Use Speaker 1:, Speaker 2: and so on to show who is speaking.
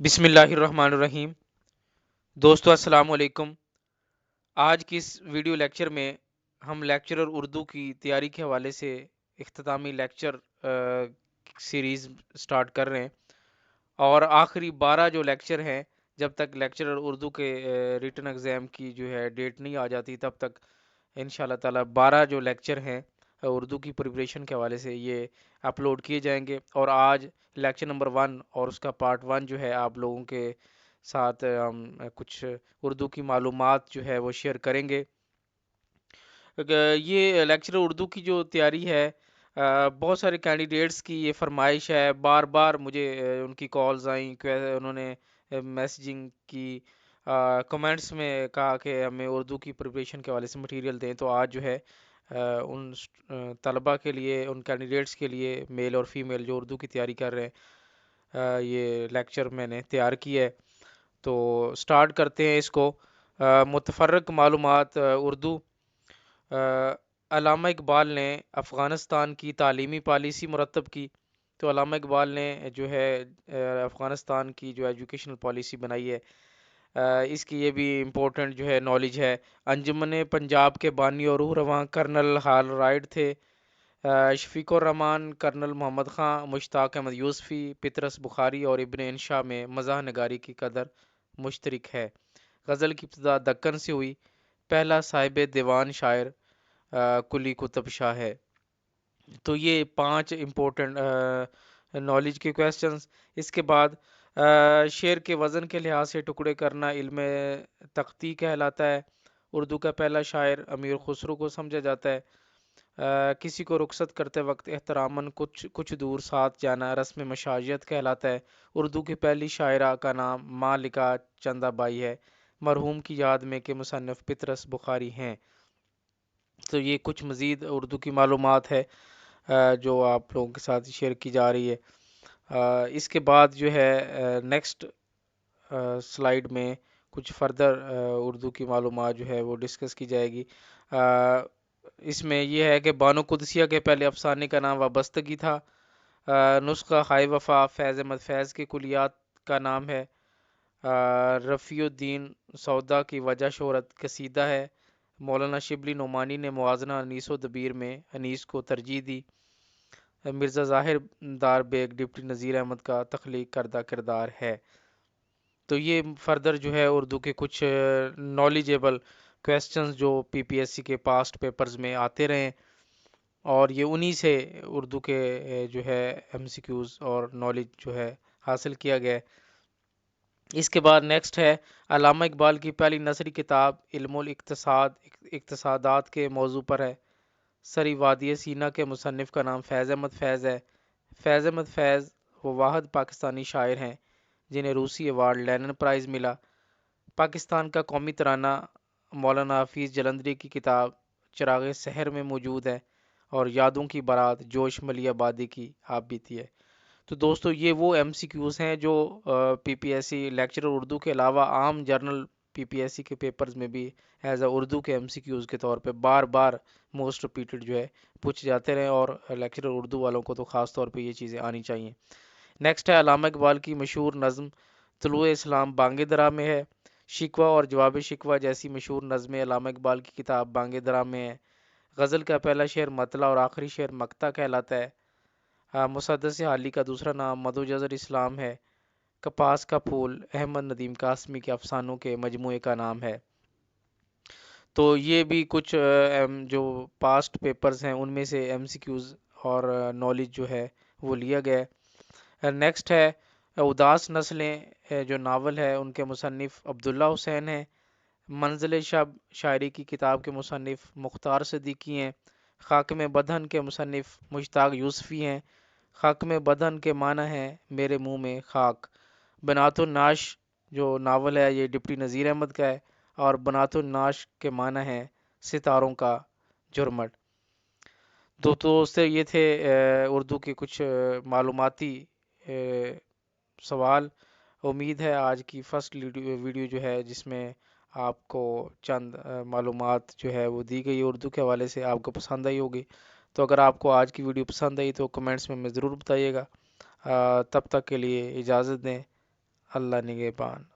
Speaker 1: بسم اللہ الرحمن الرحیم۔ دوستو السلام علیکم۔ آج کی اس ویڈیو لیکچر میں ہم لیکچرر اردو کی تیاری کے حوالے سے اختتامی لیکچر سیریز سٹارٹ کر رہے ہیں، اور آخری 12 جو لیکچر ہیں، جب تک لیکچرر اردو کے ریٹن ایگزام کی جو ہے ڈیٹ نہیں آ جاتی تب تک انشاءاللہ تعالی 12 جو لیکچر ہیں اردو کی پریپریشن کے حوالے سے یہ اپلوڈ کیے جائیں گے، اور آج لیکچر نمبر 1 اور اس کا پارٹ 1 جو ہے آپ لوگوں کے ساتھ ہم کچھ اردو کی معلومات جو ہے وہ شیئر کریں گے۔ یہ لیکچر اردو کی جو تیاری ہے، بہت سارے کینڈیڈیٹس کی یہ فرمائش ہے، بار بار مجھے ان کی کالز آئیں، انہوں نے میسیجنگ کی، کمنٹس میں کہا کہ ہمیں اردو کی پریپریشن کے حوالے سے مٹیریل دیں، تو آج جو ہے ان طلبہ کے لیے، ان کینڈیڈیٹس کے لیے، میل اور فیمیل جو اردو کی تیاری کر رہے ہیں، یہ لیکچر میں نے تیار کی ہے۔ تو سٹارٹ کرتے ہیں اس کو۔ متفرق معلومات اردو۔ علامہ اقبال نے افغانستان کی تعلیمی پالیسی مرتب کی۔ تو علامہ اقبال نے جو ہے افغانستان کی جو ایجوکیشنل پالیسی بنائی ہے، اس کی یہ بھی امپورٹنٹ جو ہے نالج ہے۔ انجمن پنجاب کے بانی اور روح رواں کرنل ہال رائڈ تھے۔ شفیق الرحمان، کرنل محمد خان، مشتاق احمد یوسفی، پطرس بخاری اور ابن انشا میں مزاح نگاری کی قدر مشترک ہے۔ غزل کی ابتدا دکن سے ہوئی۔ پہلا صاحب دیوان شاعر کلی کتب شاہ ہے۔ تو یہ 5 امپورٹنٹ نالج کے کویسچنز۔ اس کے بعد شعر کے وزن کے لحاظ سے ٹکڑے کرنا علم تخطیط کہلاتا ہے۔ اردو کا پہلا شاعر امیر خسرو کو سمجھا جاتا ہے۔ کسی کو رخصت کرتے وقت احتراماً کچھ دور ساتھ جانا رسم مشاجرت کہلاتا ہے۔ اردو کی پہلی شاعرہ کا نام ماں لکا چندہ بائی ہے، مرحوم کی یاد میں کہ مصنف پطرس بخاری ہیں۔ تو یہ کچھ مزید اردو کی معلومات ہے جو آپ لوگوں کے ساتھ شیئر کی جا رہی ہے۔ اس کے بعد جو ہے نیکسٹ سلائیڈ میں کچھ فردر اردو کی معلومات جو ہے وہ ڈسکس کی جائے گی۔ اس میں یہ ہے کہ بانو قدسیہ کے پہلے افسانے کا نام وابستگی تھا۔ نسخہ ہائے وفا فیض احمد فیض کے کلیات کا نام ہے۔ رفیع الدین سودا کی وجہ شہرت قصیدہ ہے۔ مولانا شبلی نعمانی نے موازنہ انیس و دبیر میں انیس کو ترجیح دی۔ مرزا ظاہر دار بیگ ڈپٹی نذیر احمد کا تخلیق کردہ کردار ہے۔ تو یہ فردر جو ہے اردو کے کچھ نالجیبل کویسچنز جو پی پی ایس سی کے پاسٹ پیپرز میں آتے رہے، اور یہ انہی سے اردو کے جو ہے ایم سی کیوز اور نالج جو ہے حاصل کیا گیا ہے۔ اس کے بعد نیکسٹ ہے علامہ اقبال کی پہلی نثری کتاب علم الاقتصاد اقتصادات کے موضوع پر ہے۔ سری وادی سینا کے مصنف کا نام فیض احمد فیض ہے۔ فیض احمد فیض وہ واحد پاکستانی شاعر ہیں جنہیں روسی ایوارڈ لینن پرائز ملا۔ پاکستان کا قومی ترانہ مولانا حفیظ جلندری کی کتاب چراغ سحر میں موجود ہے، اور یادوں کی بارات جوش ملی آبادی کی آپ بیتی ہے۔ تو دوستو یہ وہ ایم سی کیوز ہیں جو P P S C lecturer Urdu کے علاوہ عام جرنل پی پی ایس سی کے پیپرز میں بھی ایز اے اردو کے ایم سی کیوز کے طور پہ بار بار موسٹ ریپیٹڈ جو ہے پوچھ جاتے رہے، اور لیکچرر اردو والوں کو تو خاص طور پہ یہ چیزیں آنی چاہیے۔ نیکسٹ ہے علامہ اقبال کی مشہور نظم طلوع اسلام بانگ درا میں ہے۔ شکوہ اور جواب شکوہ جیسی مشہور نظمیں علامہ اقبال کی کتاب بانگ درا میں ہے۔ غزل کا پہلا شعر مطلع اور آخری شعر مقطع کہلاتا ہے۔ مسدس حالی کا دوسرا نام مدو جزر اسلام ہے۔ کپاس کا پھول احمد ندیم قاسمی کے افسانوں کے مجموعے کا نام ہے۔ تو یہ بھی کچھ جو پاسٹ پیپرز ہیں ان میں سے ایم سی کیوز اور نالج جو ہے وہ لیا گیا ہے۔ نیکسٹ ہے اداس نسلیں جو ناول ہے ان کے مصنف عبداللہ حسین ہیں۔ منزل شب شاعری کی کتاب کے مصنف مختار صدیقی ہیں۔ خاک میں بدھن کے مصنف مشتاق یوسفی ہیں۔ خاک میں بدھن کے معنی ہے میرے منہ میں خاک۔ بنات الناش جو ناول ہے یہ ڈپٹی نذیر احمد کا ہے، اور بنات الناش کے معنی ہے ستاروں کا جھرمٹ۔ تو اس سے یہ تھے اردو کے کچھ معلوماتی سوال۔ امید ہے آج کی فرسٹ ویڈیو جو ہے جس میں آپ کو چند معلومات جو ہے وہ دی گئی اردو کے حوالے سے آپ کو پسند آئی ہوگی۔ تو اگر آپ کو آج کی ویڈیو پسند آئی تو کمنٹس میں ضرور بتائیے گا۔ تب تک کے لیے اجازت دیں۔ اللہ نگہبان.